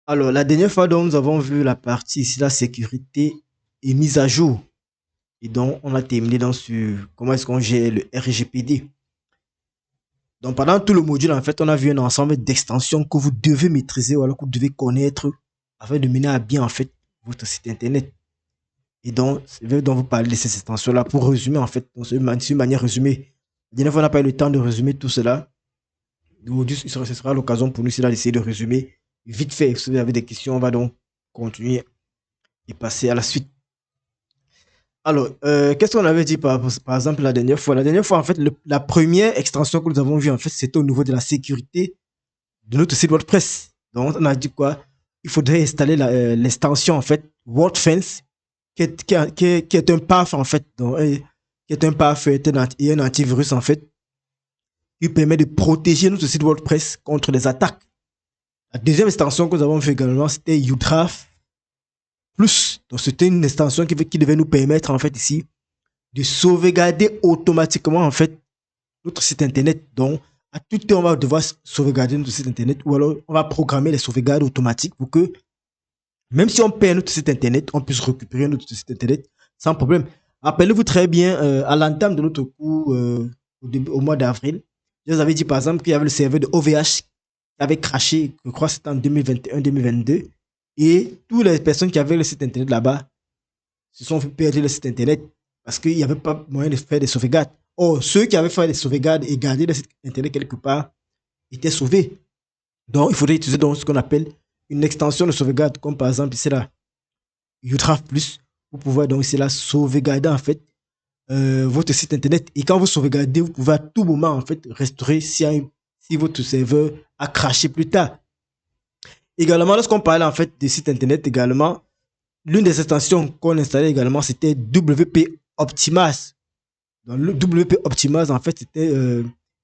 Alors, la dernière fois, donc, nous avons vu la partie ici, la sécurité et mise à jour. Et donc, on a terminé dans sur comment est-ce qu'on gère le RGPD. Donc, pendant tout le module, en fait, on a vu un ensemble d'extensions que vous devez maîtriser ou alors que vous devez connaître afin de mener à bien, en fait, votre site internet. Et donc, je vais donc vous parler de ces extensions-là pour résumer, en fait, dans une manière résumée. La dernière fois, on n'a pas eu le temps de résumer tout cela. Aujourd'hui, ce sera l'occasion pour nous ici d'essayer de résumer vite fait. Si vous avez des questions, on va donc continuer et passer à la suite. Alors, qu'est-ce qu'on avait dit par exemple la dernière fois? La dernière fois, en fait, la première extension que nous avons vue, en fait, c'était au niveau de la sécurité de notre site WordPress. Donc, on a dit quoi? Il faudrait installer l'extension, en fait, WordFence, qui est un PAF, en fait, qui est un PAF et un antivirus, en fait, qui permet de protéger notre site WordPress contre les attaques. La deuxième extension que nous avons fait également, c'était UDRAF Plus. Donc, c'était une extension qui devait nous permettre, en fait, ici, de sauvegarder automatiquement en fait notre site internet. Donc, à tout temps, on va devoir sauvegarder notre site internet ou alors on va programmer les sauvegardes automatiques pour que même si on perd notre site internet, on puisse récupérer notre site internet sans problème. Rappelez-vous très bien, à l'entame de notre cours au mois d'avril, je vous avais dit par exemple qu'il y avait le serveur de OVH qui avait craché, je crois que c'était en 2021-2022, et toutes les personnes qui avaient le site internet là-bas se sont fait perdre le site internet parce qu'il n'y avait pas moyen de faire des sauvegardes. Or, ceux qui avaient fait des sauvegardes et gardé le site internet quelque part étaient sauvés. Donc, il faudrait utiliser donc ce qu'on appelle une extension de sauvegarde, comme par exemple ici là, UTRAF Plus, pour pouvoir donc ici là sauvegarder en fait votre site internet. Et quand vous sauvegardez, vous pouvez à tout moment en fait restaurer si votre serveur a craché plus tard. Également, lorsqu'on parlait en fait des sites internet également, l'une des extensions qu'on installait également, c'était WP Optimize. Dans le WP Optimize, en fait, c'était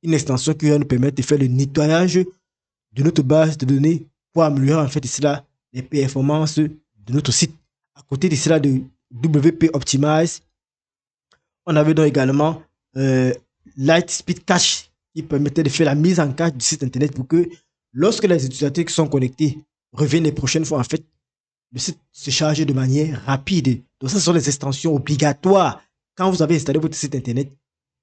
une extension qui va nous permettre de faire le nettoyage de notre base de données pour améliorer en fait ici là les performances de notre site. À côté de cela de WP Optimize, on avait donc également euh, Lightspeed Cache qui permettait de faire la mise en cache du site internet pour que lorsque les utilisateurs qui sont connectés reviennent les prochaines fois, en fait, le site se charge de manière rapide. Donc, ça, ce sont les extensions obligatoires. Quand vous avez installé votre site internet,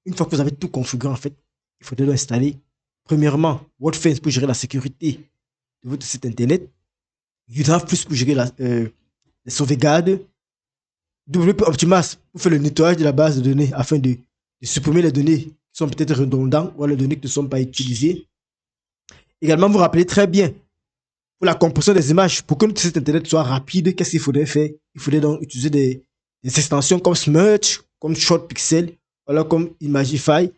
une fois que vous avez tout configuré, en fait, il faudrait donc installer, premièrement, WordFence pour gérer la sécurité de votre site internet, UDrive Plus pour gérer les sauvegardes, WP Optimas pour faire le nettoyage de la base de données afin de supprimer les données qui sont peut-être redondantes ou les données qui ne sont pas utilisées. Également, vous rappelez très bien pour la compression des images, pour que notre site internet soit rapide, qu'est-ce qu'il faudrait faire? Il faudrait donc utiliser des extensions comme Smudge, comme Short Pixel, alors comme Imagify.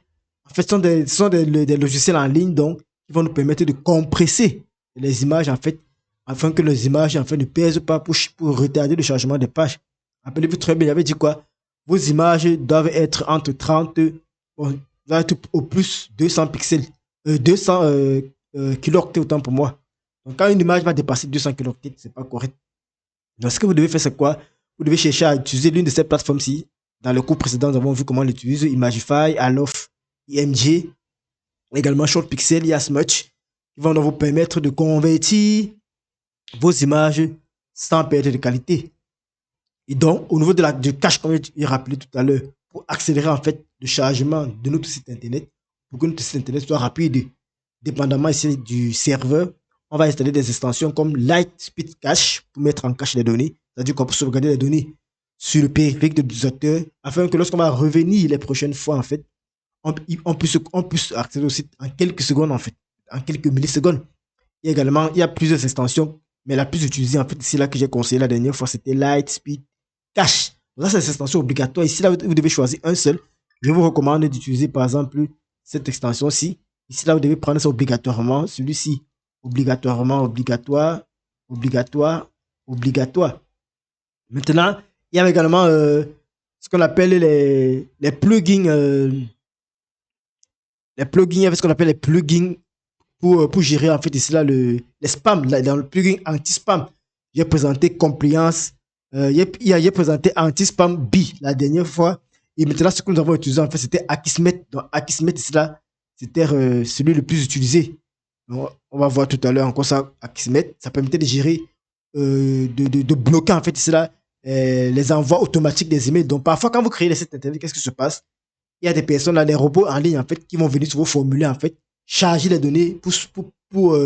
En fait, ce sont des logiciels en ligne donc, qui vont nous permettre de compresser les images en fait, afin que les images en fait, ne pèsent pas pour retarder le chargement des pages. Rappelez-vous très bien, il avait dit quoi? Vos images doivent être entre 30, bon, doivent être au plus 200 pixels, 200 kilooctets autant pour moi. Donc, quand une image va dépasser 200 kilooctets, c'est pas correct. Donc, ce que vous devez faire, c'est quoi? Vous devez chercher à utiliser l'une de ces plateformes-ci. Dans le cours précédent, nous avons vu comment on l'utilise. Imagify, Alof, IMG, également ShortPixel, Yasmuch, qui vont donc vous permettre de convertir vos images sans perdre de qualité. Et donc, au niveau du cache, comme j'ai rappelé tout à l'heure, pour accélérer en fait le chargement de notre site internet, pour que notre site internet soit rapide, dépendamment ici du serveur, on va installer des extensions comme Lightspeed Cache pour mettre en cache les données, c'est-à-dire qu'on peut sauvegarder les données sur le périphérique de l'utilisateur afin que lorsqu'on va revenir les prochaines fois, en fait, on puisse accéder au site en quelques secondes, en fait, en quelques millisecondes. Il y a plusieurs extensions, mais la plus utilisée, en fait, c'est là que j'ai conseillé la dernière fois, c'était Lightspeed Cache. Donc là, c'est une extension obligatoire. Ici, là, vous devez choisir un seul. Je vous recommande d'utiliser, par exemple, cette extension-ci. Ici, là, vous devez prendre ça obligatoirement. Celui-ci, obligatoirement, obligatoire, obligatoire, obligatoire. Maintenant, il y a également ce qu'on appelle les plugins. Les plugins, il y avait ce qu'on appelle les plugins pour gérer, en fait, ici, là, les spams. Là, dans le plugin anti-spam, j'ai présenté Compliance. J'ai présenté Anti-Spam B la dernière fois. Et maintenant, ce que nous avons utilisé, en fait, c'était Akismet. Donc, Akismet, ici, là, c'était celui le plus utilisé. On va voir tout à l'heure encore ça à Kismet. Ça permettait de gérer, de bloquer en fait cela, les envois automatiques des emails. Donc parfois quand vous créez les sites internet, qu'est-ce qui se passe? Il y a des personnes là, des robots en ligne en fait, qui vont venir sur vos formulaires en fait, charger les données pour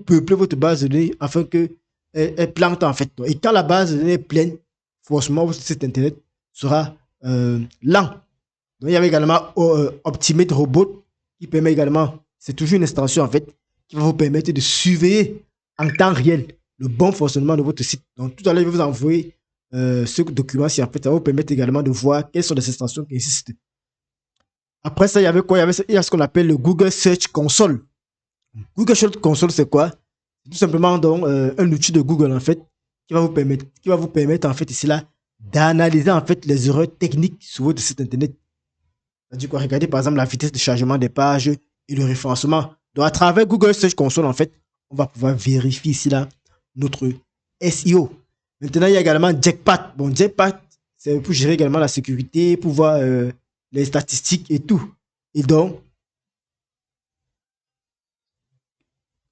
peupler votre base de données afin que elle plante en fait. Et quand la base de données est pleine, forcément votre site internet sera lent. Donc il y avait également Optimate Robot qui permet également, c'est toujours une extension en fait, qui va vous permettre de surveiller en temps réel le bon fonctionnement de votre site. Donc tout à l'heure, je vais vous envoyer ce document-ci en fait, ça va vous permettre également de voir quelles sont les extensions qui existent. Après ça, il y avait quoi? Il y a ce qu'on appelle le Google Search Console. Google Search Console, c'est quoi? C'est tout simplement donc, un outil de Google en fait qui va vous permettre en fait ici là d'analyser en fait les erreurs techniques sur votre site internet. C'est-à-dire quoi? Regardez par exemple la vitesse de chargement des pages et le référencement. Donc à travers Google Search Console en fait, on va pouvoir vérifier ici là notre SEO. Maintenant, il y a également Jackpat. Bon, Jackpat, c'est pour gérer également la sécurité, pour voir les statistiques et tout. Et donc,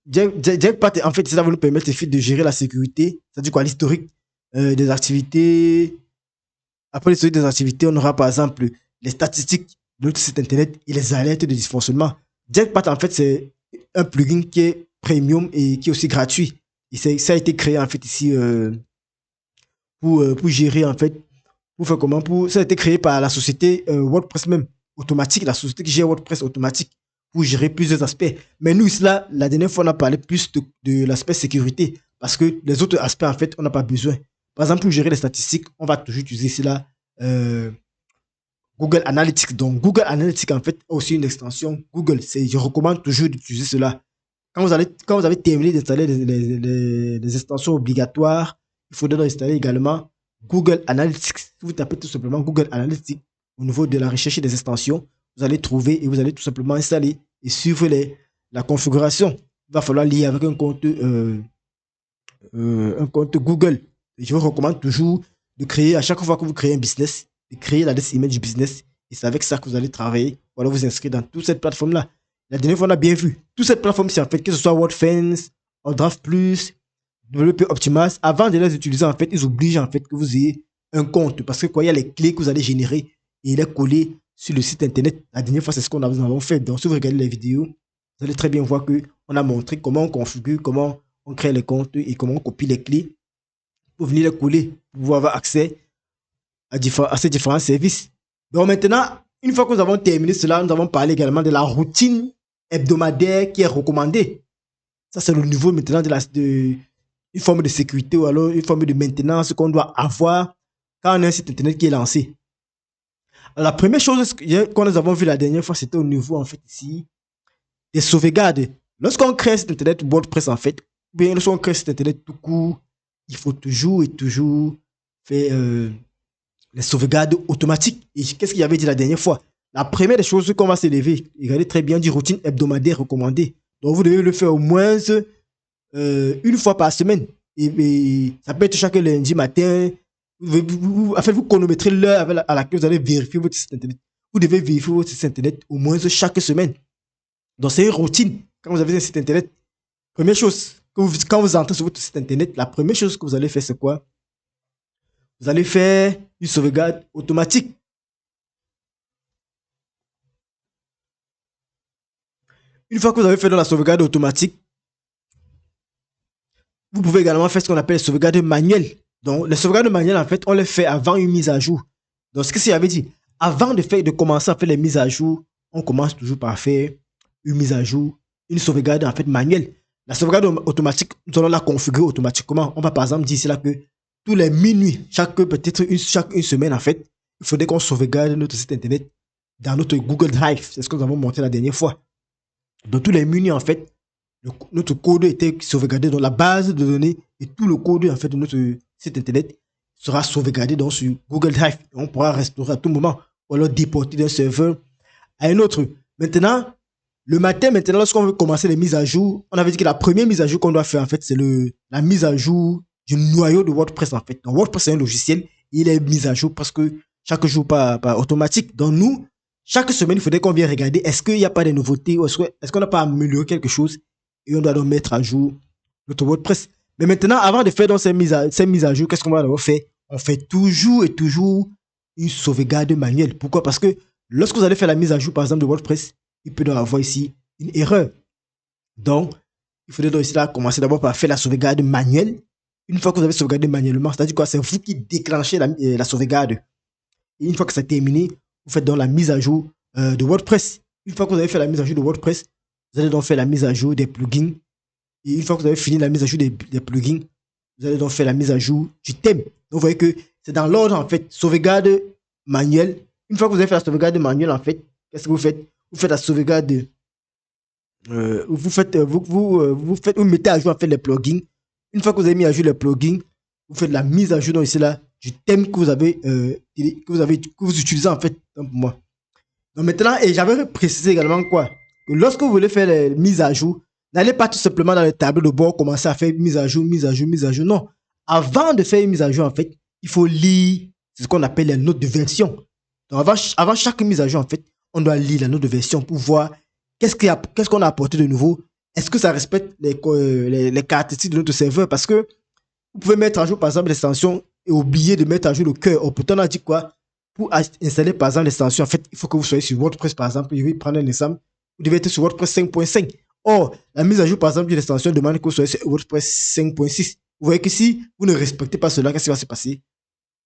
Jackpat, en fait, ça va nous permettre de gérer la sécurité, c'est-à-dire quoi, l'historique des activités. Après l'historique des activités, on aura par exemple les statistiques de notre site internet et les alertes de dysfonctionnement. Jackpat, en fait, c'est un plugin qui est premium et qui est aussi gratuit. Et ça a été créé en fait ici pour gérer en fait, pour faire comment, ça a été créé par la société WordPress même, automatique, la société qui gère WordPress automatique pour gérer plusieurs aspects. Mais nous, ici, là, la dernière fois, on a parlé plus de l'aspect sécurité parce que les autres aspects, en fait, on n'a pas besoin. Par exemple, pour gérer les statistiques, on va toujours utiliser ici, là, Google Analytics. Donc, Google Analytics, en fait, a aussi une extension Google. Je recommande toujours d'utiliser cela. Quand vous avez terminé d'installer les extensions obligatoires, il faudra installer également Google Analytics. Si vous tapez tout simplement Google Analytics au niveau de la recherche des extensions, vous allez trouver et vous allez tout simplement installer et suivre la configuration. Il va falloir lier avec un compte Google. Et je vous recommande toujours de créer, à chaque fois que vous créez un business, de créer l'adresse email du business. Et c'est avec ça que vous allez travailler. Voilà, vous inscrire dans toute cette plateforme-là. La dernière fois, on a bien vu. Toute cette plateforme, c'est en fait, que ce soit WordFence, Draft Plus, WP Optimize, avant de les utiliser, en fait, ils obligent en fait que vous ayez un compte. Parce que quoi, il y a les clés que vous allez générer et les coller sur le site internet. La dernière fois, c'est ce qu'on nous avons fait. Donc, si vous regardez les vidéos, vous allez très bien voir qu'on a montré comment on configure, comment on crée les comptes et comment on copie les clés pour venir les coller, pour pouvoir avoir accès à ces différents services. Donc maintenant, une fois que nous avons terminé cela, nous avons parlé également de la routine hebdomadaire qui est recommandée. Ça, c'est le niveau maintenant une forme de sécurité ou alors une forme de maintenance qu'on doit avoir quand on a un site internet qui est lancé. Alors, la première chose que nous avons vu la dernière fois, c'était au niveau, en fait, ici, des sauvegardes. Lorsqu'on crée un site internet WordPress, en fait, bien, lorsqu'on crée un site internet tout court, il faut toujours et toujours faire les sauvegardes automatiques. Et qu'est-ce qu'il y avait dit la dernière fois? La première des choses qu'on va s'élever, regardez très bien, du routine hebdomadaire recommandée. Donc, vous devez le faire au moins une fois par semaine. Et ça peut être chaque lundi matin. En fait, vous chronométrez l'heure à laquelle vous allez vérifier votre site internet. Vous devez vérifier votre site internet au moins chaque semaine. Donc, c'est une routine. Quand vous avez un site internet, première chose, quand vous entrez sur votre site internet, la première chose que vous allez faire, c'est quoi? Vous allez faire une sauvegarde automatique. Une fois que vous avez fait dans la sauvegarde automatique, vous pouvez également faire ce qu'on appelle sauvegarde manuelle. Donc, les sauvegardes manuelles, en fait, on les fait avant une mise à jour. Donc, ce que ça veut dire, avant de commencer à faire les mises à jour, on commence toujours par faire une mise à jour, une sauvegarde en fait manuelle. La sauvegarde automatique, nous allons la configurer automatiquement. On va par exemple dire ici là que tous les minuit, chaque une semaine en fait, il faudrait qu'on sauvegarde notre site internet dans notre Google Drive. C'est ce que nous avons montré la dernière fois. Donc tous les minuit en fait, notre code était sauvegardé dans la base de données et tout le code en fait de notre site internet sera sauvegardé dans sur Google Drive. Et on pourra restaurer à tout moment ou alors déporter d'un serveur à un autre. Maintenant, le matin, lorsqu'on veut commencer les mises à jour, on avait dit que la première mise à jour qu'on doit faire, en fait, c'est la mise à jour du noyau de WordPress, en fait. Donc, WordPress, c'est un logiciel, il est mis à jour parce que chaque jour, pas automatique. Donc, nous, chaque semaine, il faudrait qu'on vienne regarder est-ce qu'il n'y a pas de nouveautés ou est-ce qu'on n'a pas amélioré quelque chose. et on doit donc mettre à jour notre WordPress. Mais maintenant, avant de faire donc ces mises à jour, qu'est-ce qu'on va d'abord faire? On fait toujours et toujours une sauvegarde manuelle. Pourquoi? Parce que lorsque vous allez faire la mise à jour, par exemple, de WordPress, il peut donc avoir ici une erreur. Donc, il faudrait donc ici là commencer d'abord par faire la sauvegarde manuelle. Une fois que vous avez sauvegardé manuellement, c'est-à-dire quoi? C'est vous qui déclenchez la sauvegarde. Et une fois que c'est terminé, vous faites donc la mise à jour de WordPress. Une fois que vous avez fait la mise à jour de WordPress, vous allez donc faire la mise à jour des plugins. Et une fois que vous avez fini la mise à jour des plugins, vous allez donc faire la mise à jour du thème. Donc, vous voyez que c'est dans l'ordre, en fait, sauvegarde manuelle. Une fois que vous avez fait la sauvegarde manuelle, en fait, qu'est-ce que vous faites? Vous faites la sauvegarde. Vous mettez à jour, en fait, les plugins. Une fois que vous avez mis à jour les plugins, vous faites la mise à jour donc ici là du thème que vous utilisez en fait pour moi. Donc maintenant, et j'avais précisé également quoi? Que lorsque vous voulez faire les mises à jour, n'allez pas tout simplement dans le tableau de bord commencer à faire mise à jour, mise à jour, mise à jour. Non. Avant de faire une mise à jour, en fait, il faut lire ce qu'on appelle les notes de version. Donc avant chaque mise à jour, en fait, on doit lire la note de version pour voir qu'est-ce qu'on a apporté de nouveau. Est-ce que ça respecte les caractéristiques de notre serveur? Parce que vous pouvez mettre à jour, par exemple, l'extension et oublier de mettre à jour le cœur. Oh, pourtant, on a dit quoi? Pour installer, par exemple, l'extension, en fait, il faut que vous soyez sur WordPress, par exemple. Je vais prendre un exemple. Vous devez être sur WordPress 5.5. Or, la mise à jour, par exemple, de l'extension demande que vous soyez sur WordPress 5.6. Vous voyez que si vous ne respectez pas cela, qu'est-ce qui va se passer?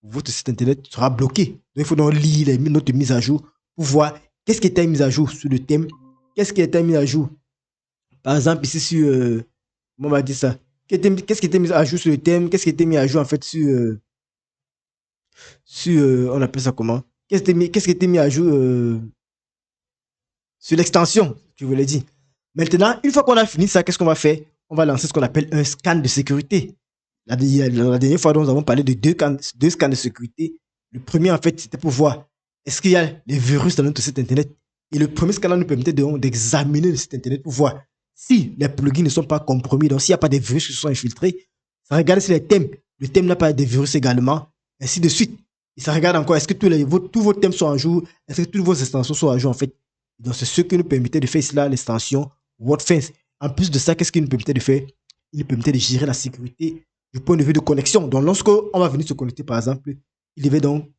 Votre site internet sera bloqué. Donc, il faut donc lire les notes de mise à jour pour voir qu'est-ce qui était mis à jour sur le thème. Qu'est-ce qui était mis à jour? Par exemple, ici sur... comment on va dire ça? Qu'est-ce qui était mis à jour sur le thème? Qu'est-ce qui était mis à jour en fait on appelle ça comment? Qu'est-ce qui était mis à jour sur l'extension, je vous l'ai dit. Maintenant, une fois qu'on a fini ça, qu'est-ce qu'on va faire? On va lancer ce qu'on appelle un scan de sécurité. La dernière fois, nous avons parlé de deux scans de sécurité. Le premier, en fait, c'était pour voir est-ce qu'il y a des virus dans notre site internet. Et le premier scan nous permettait d'examiner le site internet pour voir si les plugins ne sont pas compromis, donc s'il n'y a pas de virus qui se sont infiltrés. Ça regarde si le thème n'a pas de virus également, ainsi de suite. Et ça regarde encore, est-ce que tous vos thèmes sont à jour, est-ce que toutes vos extensions sont à jour en fait. Donc c'est ce qui nous permettait de faire cela, l'extension WordFence. En plus de ça, qu'est-ce qu'il nous permettait de faire? Il nous permettait de gérer la sécurité du point de vue de connexion. Donc lorsqu'on va venir se connecter par exemple, il devait donc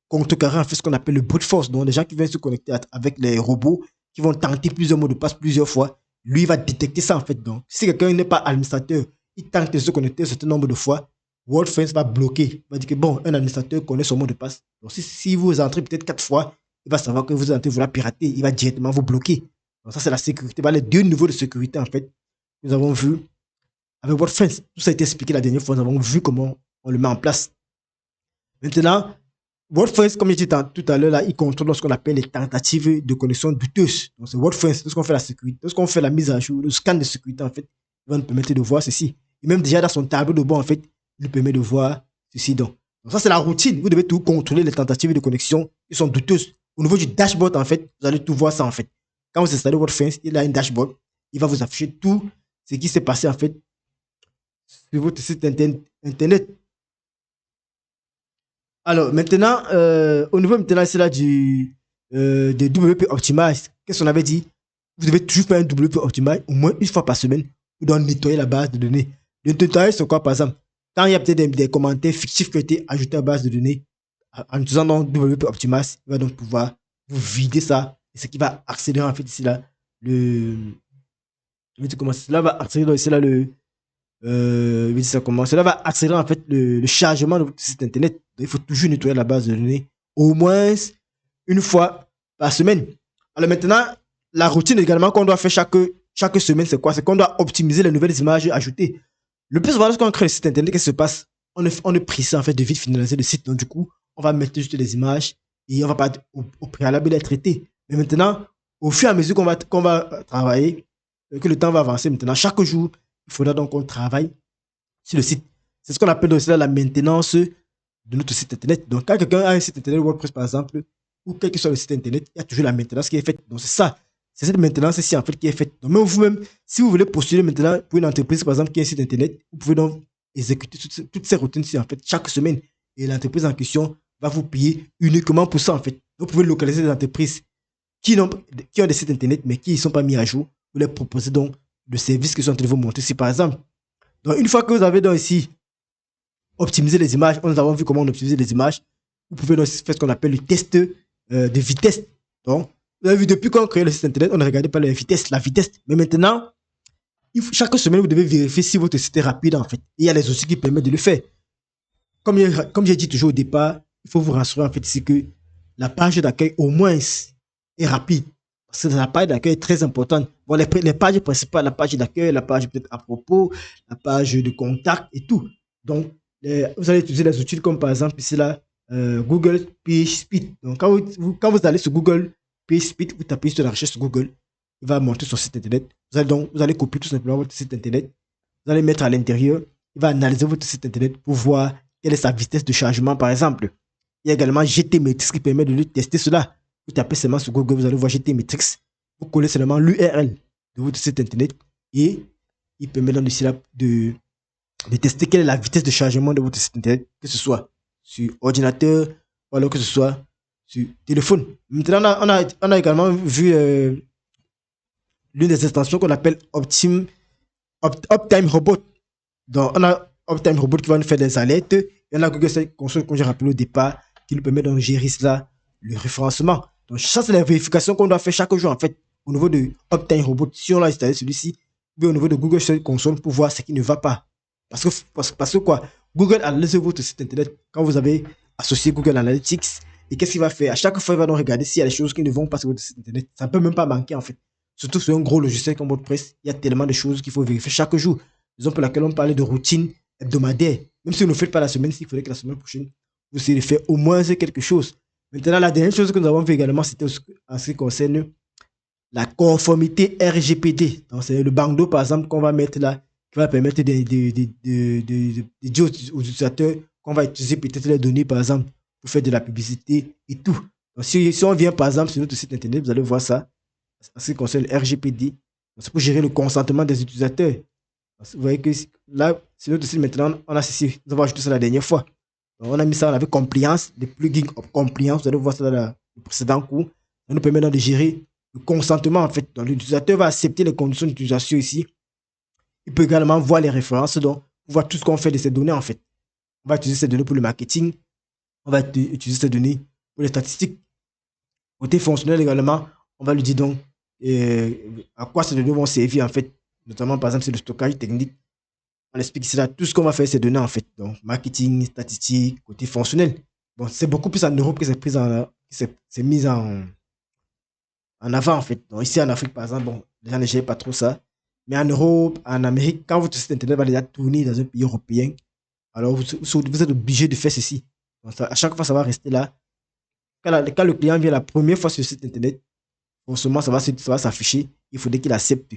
contrecarrer en fait ce qu'on appelle le brute force. Donc les gens qui viennent se connecter avec les robots, qui vont tenter plusieurs mots de passe plusieurs fois, lui il va détecter ça en fait. Donc si quelqu'un n'est pas administrateur, il tente de se connecter un certain nombre de fois, WordFence va bloquer. Il va dire que bon, un administrateur connaît son mot de passe. Donc si vous entrez peut-être 4 fois, il va savoir que vous entrez, vous la pirater, il va directement vous bloquer. Donc ça c'est la sécurité. Les deux niveaux de sécurité en fait, nous avons vu avec WordFence. Tout ça a été expliqué la dernière fois, nous avons vu comment on le met en place. Maintenant, WordFence, comme je disais tout à l'heure, là, il contrôle ce qu'on appelle les tentatives de connexion douteuses. Donc, c'est WordFence, lorsqu'on fait la sécurité, lorsqu'on fait la mise à jour, le scan de sécurité, en fait, il va nous permettre de voir ceci. Et même déjà dans son tableau de bord, en fait, il nous permet de voir ceci. Donc ça, c'est la routine. Vous devez tout contrôler les tentatives de connexion qui sont douteuses. Au niveau du dashboard, en fait, vous allez tout voir ça, en fait. Quand vous installez WordFence, il a un dashboard. Il va vous afficher tout ce qui s'est passé, en fait, sur votre site internet. Alors, maintenant, au niveau maintenant, c'est là de WP Optimize. Qu'est-ce qu'on avait dit? Vous devez toujours faire un WP Optimize au moins une fois par semaine pour donc nettoyer la base de données. Le nettoyage, c'est quoi, par exemple? Quand il y a peut-être des commentaires fictifs qui ont été ajoutés à la base de données, en utilisant donc WP Optimize, il va donc pouvoir vous vider ça. Et ce qui va accélérer, en fait, ici là, cela va accélérer ici là cela va accélérer en fait le chargement de votre site internet. Donc, il faut toujours nettoyer la base de données au moins une fois par semaine. Alors maintenant, la routine également qu'on doit faire chaque semaine, c'est quoi? C'est qu'on doit optimiser les nouvelles images ajoutées. Le plus souvent, lorsqu'on crée un site internet, qu'est-ce qui se passe? On est pressé en fait de vite finaliser le site. Donc du coup, on va mettre juste les images et on va pas au préalable les traiter. Mais maintenant, au fur et à mesure qu'on va travailler, que le temps va avancer maintenant, chaque jour, il faudra donc qu'on travaille sur le site. C'est ce qu'on appelle aussi la maintenance de notre site internet. Donc, quand quelqu'un a un site internet WordPress, par exemple, ou quel que soit le site internet, il y a toujours la maintenance qui est faite. Donc, c'est ça. C'est cette maintenance-ci, en fait, qui est faite. Donc, même vous-même, si vous voulez postuler maintenant pour une entreprise, par exemple, qui a un site internet, vous pouvez donc exécuter toutes ces routines-ci, en fait, chaque semaine. Et l'entreprise en question va vous payer uniquement pour ça, en fait. Vous pouvez localiser des entreprises qui ont des sites internet, mais qui ne sont pas mis à jour. vous leur proposez donc le service que je suis en train de vous montrer ici, par exemple. Donc, une fois que vous avez donc ici optimiser les images. Nous avons vu comment on optimise les images. Vous pouvez donc faire ce qu'on appelle le test de vitesse. Donc, vous avez vu, depuis qu'on a créé le site internet, on ne regardait pas la vitesse. Mais maintenant, chaque semaine, vous devez vérifier si votre site est rapide, en fait. Et il y a les outils qui permettent de le faire. Comme j'ai dit toujours au départ, il faut vous rassurer, en fait, c'est que la page d'accueil, au moins, est rapide. Parce que la page d'accueil est très importante. Bon, les pages principales, la page d'accueil, la page peut-être à propos, la page de contact et tout. Donc, vous allez utiliser les outils comme par exemple ici là, Google PageSpeed. Donc, quand vous allez sur Google PageSpeed, vous tapez sur la recherche sur Google, il va montrer son site internet. Vous allez copier tout simplement votre site internet. Vous allez mettre à l'intérieur. Il va analyser votre site internet pour voir quelle est sa vitesse de chargement, par exemple. Il y a également GTmetrix qui permet de lui tester cela. Vous tapez seulement sur Google, vous allez voir GTmetrix. Vous collez seulement l'URL de votre site internet et il permet donc ici là de tester quelle est la vitesse de chargement de votre site internet, que ce soit sur ordinateur ou alors que ce soit sur téléphone. Maintenant, on a également vu l'une des extensions qu'on appelle Optime Robot. Donc, on a Optime Robot qui va nous faire des alertes. Et on a Google Search Console, comme j'ai rappelé au départ, qui nous permet de gérer cela, le référencement. Donc, ça, c'est la vérification qu'on doit faire chaque jour, en fait, au niveau de Optime Robot. Si on l'a installé celui-ci, au niveau de Google Search Console pour voir ce qui ne va pas. Parce que quoi? Google analyse votre site internet quand vous avez associé Google Analytics. Et qu'est-ce qu'il va faire? À chaque fois, il va donc regarder s'il y a des choses qui ne vont pas sur votre site internet. Ça ne peut même pas manquer, en fait. Surtout sur un gros logiciel comme WordPress, il y a tellement de choses qu'il faut vérifier chaque jour. Raison pour laquelle on parlait de routine hebdomadaire. Même si vous ne le faites pas la semaine, il faudrait que la semaine prochaine, vous essayez de faire au moins quelque chose. Maintenant, la dernière chose que nous avons vu également, c'était en ce qui concerne la conformité RGPD. Donc, c'est le bandeau, par exemple, qu'on va mettre là, qui va permettre de dire aux utilisateurs qu'on va utiliser peut-être les données, par exemple, pour faire de la publicité et tout. Donc, si on vient, par exemple, sur notre site internet, vous allez voir ça, en ce qui concerne le RGPD. C'est pour gérer le consentement des utilisateurs. Vous voyez que là, sur notre site maintenant, on a ceci. Nous avons ajouté ça la dernière fois. Donc, on a mis ça, on avait compliance, les plugins of compliance. Vous allez voir ça dans le précédent cours. Ça nous permet de gérer le consentement, en fait. Donc, l'utilisateur va accepter les conditions d'utilisation ici. Il peut également voir les références, donc, pour voir tout ce qu'on fait de ces données, en fait. On va utiliser ces données pour le marketing. On va utiliser ces données pour les statistiques. Côté fonctionnel également, on va lui dire donc à quoi ces données vont servir, en fait. Notamment, par exemple, c'est le stockage technique. On explique ici là tout ce qu'on va faire, ces données, en fait. Donc, marketing, statistique, côté fonctionnel. Bon, c'est beaucoup plus en Europe que c'est mis en avant, en fait. Donc, ici en Afrique, par exemple, bon, les gens ne gèrent pas trop ça. Mais en Europe, en Amérique, quand votre site internet va déjà tourner dans un pays européen, alors vous êtes obligé de faire ceci. Donc, à chaque fois, ça va rester là. Quand le client vient la première fois sur le site internet, forcément, ça va s'afficher. Il faudrait qu'il accepte.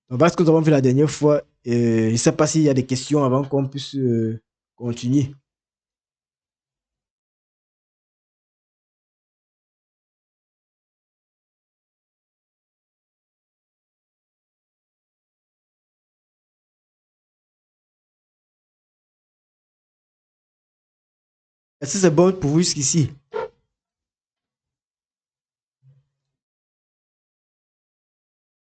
Donc, voilà ce que nous avons vu la dernière fois. Je ne sais pas s'il y a des questions avant qu'on puisse continuer. Est-ce que c'est bon pour vous jusqu'ici?